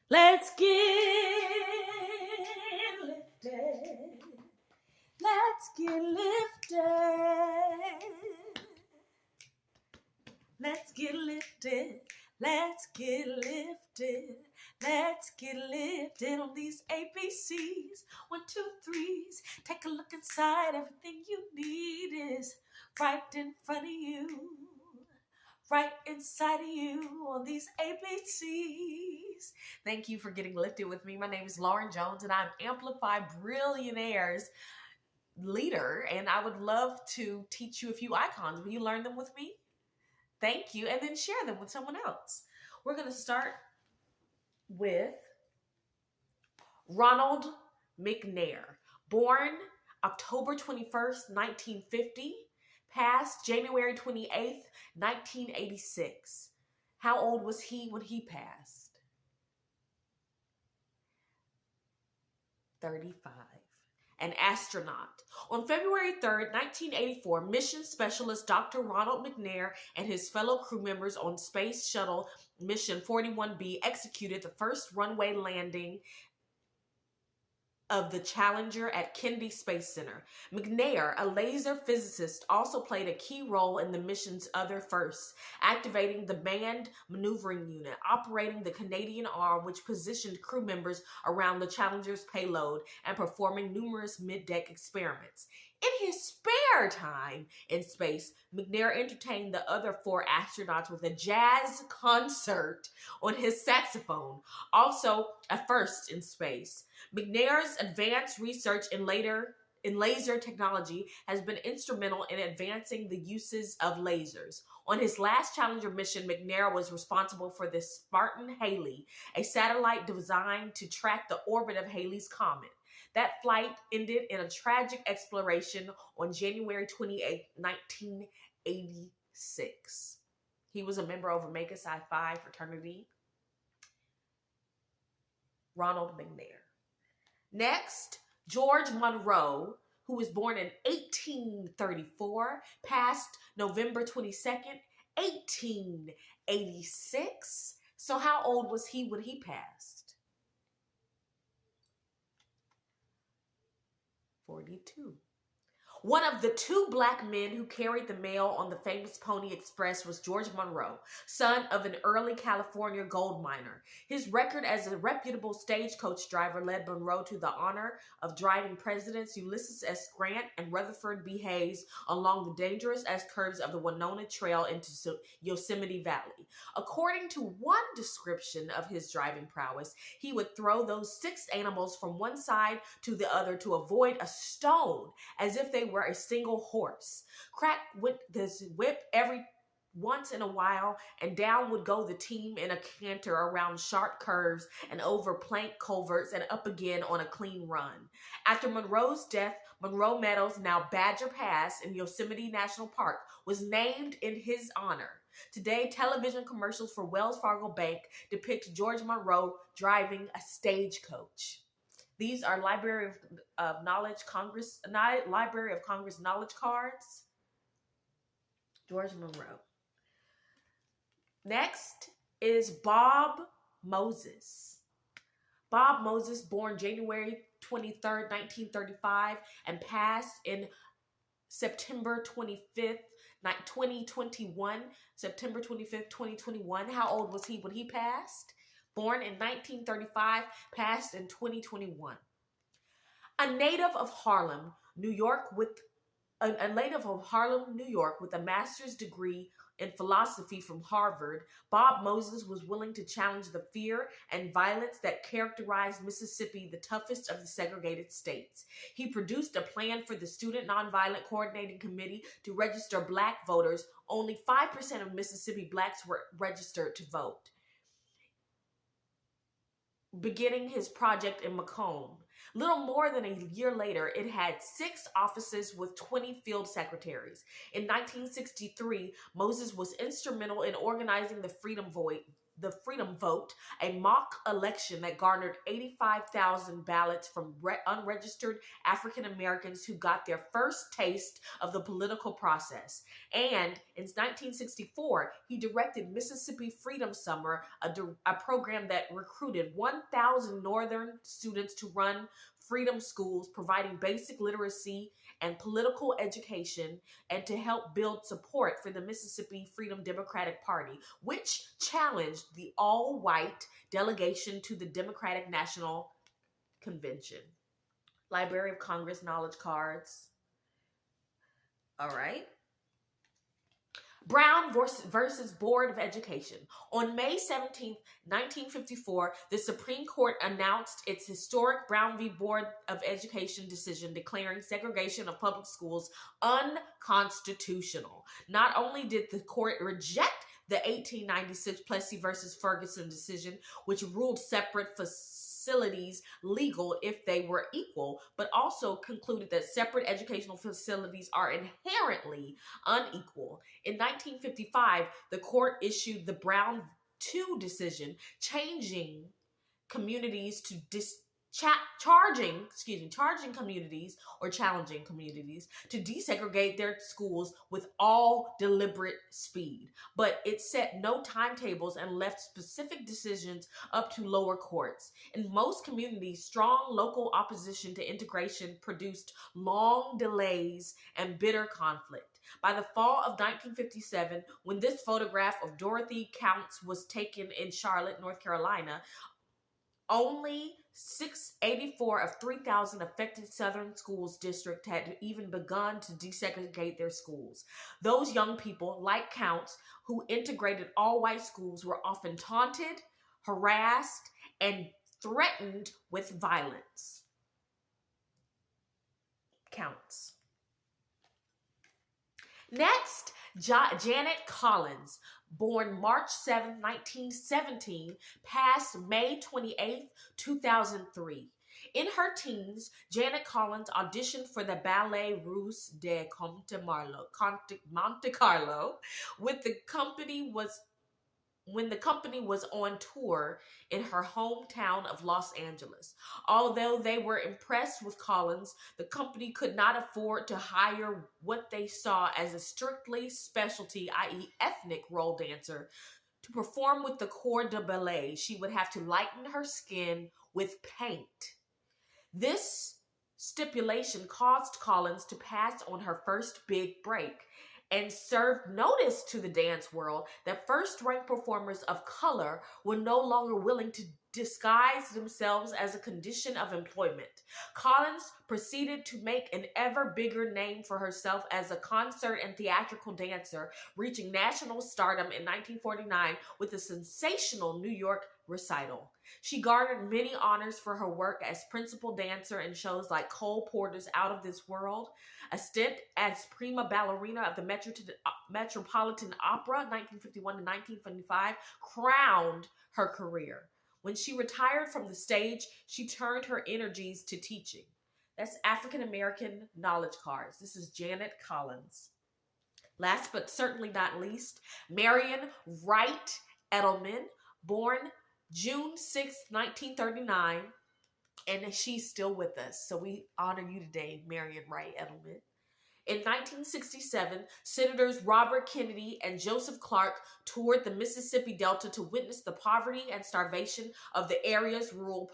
Let's get lifted. Let's get lifted. Let's get lifted. Let's get lifted. Let's get lifted on these ABCs. 1, 2, 3s. Take a look inside. Everything you need is right in front of you. Right inside of you on these ABCs. Thank you for getting lifted with me. My name is Lauren Jones, and I'm Amplify Billionaires leader, and I would love to teach you a few icons. Will you learn them with me? Thank you, and then share them with someone else. We're going to start with Ronald McNair, born October 21st, 1950, passed January 28th, 1986. How old was he when he passed? 35. An astronaut. On February 3rd, 1984, mission specialist Dr. Ronald McNair and his fellow crew members on Space Shuttle Mission 41B executed the first runway landing of the Challenger at Kennedy Space Center. McNair, a laser physicist, also played a key role in the mission's other firsts, activating the Manned Maneuvering Unit, operating the Canadian arm, which positioned crew members around the Challenger's payload, and performing numerous mid-deck experiments. In his spare time in space, McNair entertained the other 4 astronauts with a jazz concert on his saxophone, also a first in space. McNair's advanced research in laser technology has been instrumental in advancing the uses of lasers. On his last Challenger mission, McNair was responsible for the Spartan Halley, a satellite designed to track the orbit of Halley's Comet. That flight ended in a tragic explosion on January 28, 1986. He was a member of Omega Psi Phi fraternity. Ronald McNair. Next, George Monroe, who was born in 1834, passed November 22nd, 1886. So how old was he when he passed? 42. One of the 2 black men who carried the mail on the famous Pony Express was George Monroe, son of an early California gold miner. His record as a reputable stagecoach driver led Monroe to the honor of driving Presidents Ulysses S. Grant and Rutherford B. Hayes along the dangerous S-curves of the Winona Trail into Yosemite Valley. According to one description of his driving prowess, he would throw those 6 animals from one side to the other to avoid a stone, as if they were a single horse. Crack with this whip every once in a while, and down would go the team in a canter around sharp curves and over plank culverts and up again on a clean run. After Monroe's death, Monroe Meadows, now Badger Pass in Yosemite National Park, was named in his honor. Today, television commercials for Wells Fargo Bank depict George Monroe driving a stagecoach. These are Library of Congress knowledge cards. George Monroe. Next is Bob Moses. Bob Moses, born January 23rd, 1935, and passed in September 25th, 2021. September 25th, 2021. How old was he when he passed? Born in 1935, passed in 2021. A native of Harlem, New York, with a master's degree in philosophy from Harvard, Bob Moses was willing to challenge the fear and violence that characterized Mississippi, the toughest of the segregated states. He produced a plan for the Student Nonviolent Coordinating Committee to register Black voters. Only 5% of Mississippi Blacks were registered to vote. Beginning his project in Macomb. Little more than a year later, it had 6 offices with 20 field secretaries. In 1963, Moses was instrumental in organizing the Freedom the Freedom Vote, a mock election that garnered 85,000 ballots from unregistered African Americans who got their first taste of the political process. And in 1964, he directed Mississippi Freedom Summer, a program that recruited 1,000 Northern students to run freedom schools, providing basic literacy and political education, and to help build support for the Mississippi Freedom Democratic Party, which challenged the all-white delegation to the Democratic National Convention. Library of Congress knowledge cards. All right. Brown versus Board of Education. On May 17, 1954, the Supreme Court announced its historic Brown v. Board of Education decision declaring segregation of public schools unconstitutional. Not only did the court reject the 1896 Plessy versus Ferguson decision, which ruled separate facilities legal if they were equal, but also concluded that separate educational facilities are inherently unequal. In 1955, the court issued the Brown 2 decision, changing communities to charging communities or challenging communities to desegregate their schools with all deliberate speed. But it set no timetables and left specific decisions up to lower courts. In most communities, strong local opposition to integration produced long delays and bitter conflict. By the fall of 1957, when this photograph of Dorothy Counts was taken in Charlotte, North Carolina, only 684 of 3,000 affected Southern schools district had even begun to desegregate their schools. Those young people, like Counts, who integrated all-white schools were often taunted, harassed, and threatened with violence. Counts. Next, Janet Collins, born March 7, 1917, passed May 28, 2003. In her teens, Janet Collins auditioned for the Ballet Russe de Monte Carlo when the company was on tour in her hometown of Los Angeles. Although they were impressed with Collins, the company could not afford to hire what they saw as a strictly specialty, i.e. ethnic role dancer, to perform with the corps de ballet. She would have to lighten her skin with paint. This stipulation caused Collins to pass on her first big break, and served notice to the dance world that first-rank performers of color were no longer willing to disguise themselves as a condition of employment. Collins proceeded to make an ever bigger name for herself as a concert and theatrical dancer, reaching national stardom in 1949 with a sensational New York recital. She garnered many honors for her work as principal dancer in shows like Cole Porter's Out of This World. A stint as prima ballerina of the Metropolitan Opera, 1951 to 1955, crowned her career. When she retired from the stage, she turned her energies to teaching. That's African American knowledge cards. This is Janet Collins. Last but certainly not least, Marian Wright Edelman, born June 6, 1939, and she's still with us. So we honor you today, Marian Wright Edelman. In 1967, Senators Robert Kennedy and Joseph Clark toured the Mississippi Delta to witness the poverty and starvation of the area's rural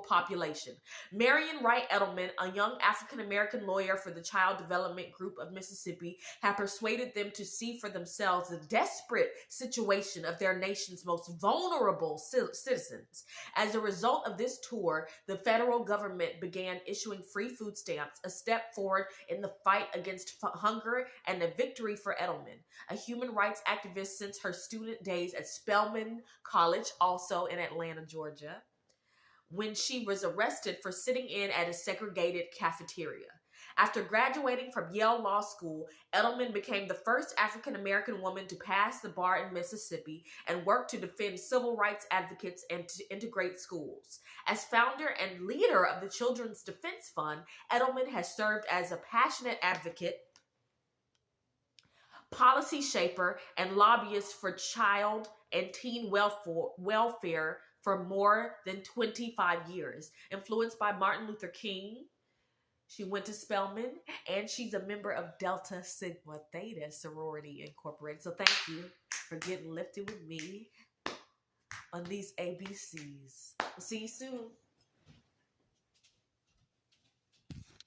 population. Marian Wright Edelman, a young African-American lawyer for the Child Development Group of Mississippi, had persuaded them to see for themselves the desperate situation of their nation's most vulnerable citizens. As a result of this tour, the federal government began issuing free food stamps, a step forward in the fight against hunger and a victory for Edelman, a human rights activist since her student days at Spelman College, also in Atlanta, Georgia, when she was arrested for sitting in at a segregated cafeteria. After graduating from Yale Law School, Edelman became the first African-American woman to pass the bar in Mississippi and worked to defend civil rights advocates and to integrate schools. As founder and leader of the Children's Defense Fund, Edelman has served as a passionate advocate, policy shaper, and lobbyist for child and teen welfare for more than 25 years. Influenced by Martin Luther King, she went to Spelman, and she's a member of Delta Sigma Theta Sorority Incorporated. So thank you for getting lifted with me on these ABCs. We'll see you soon.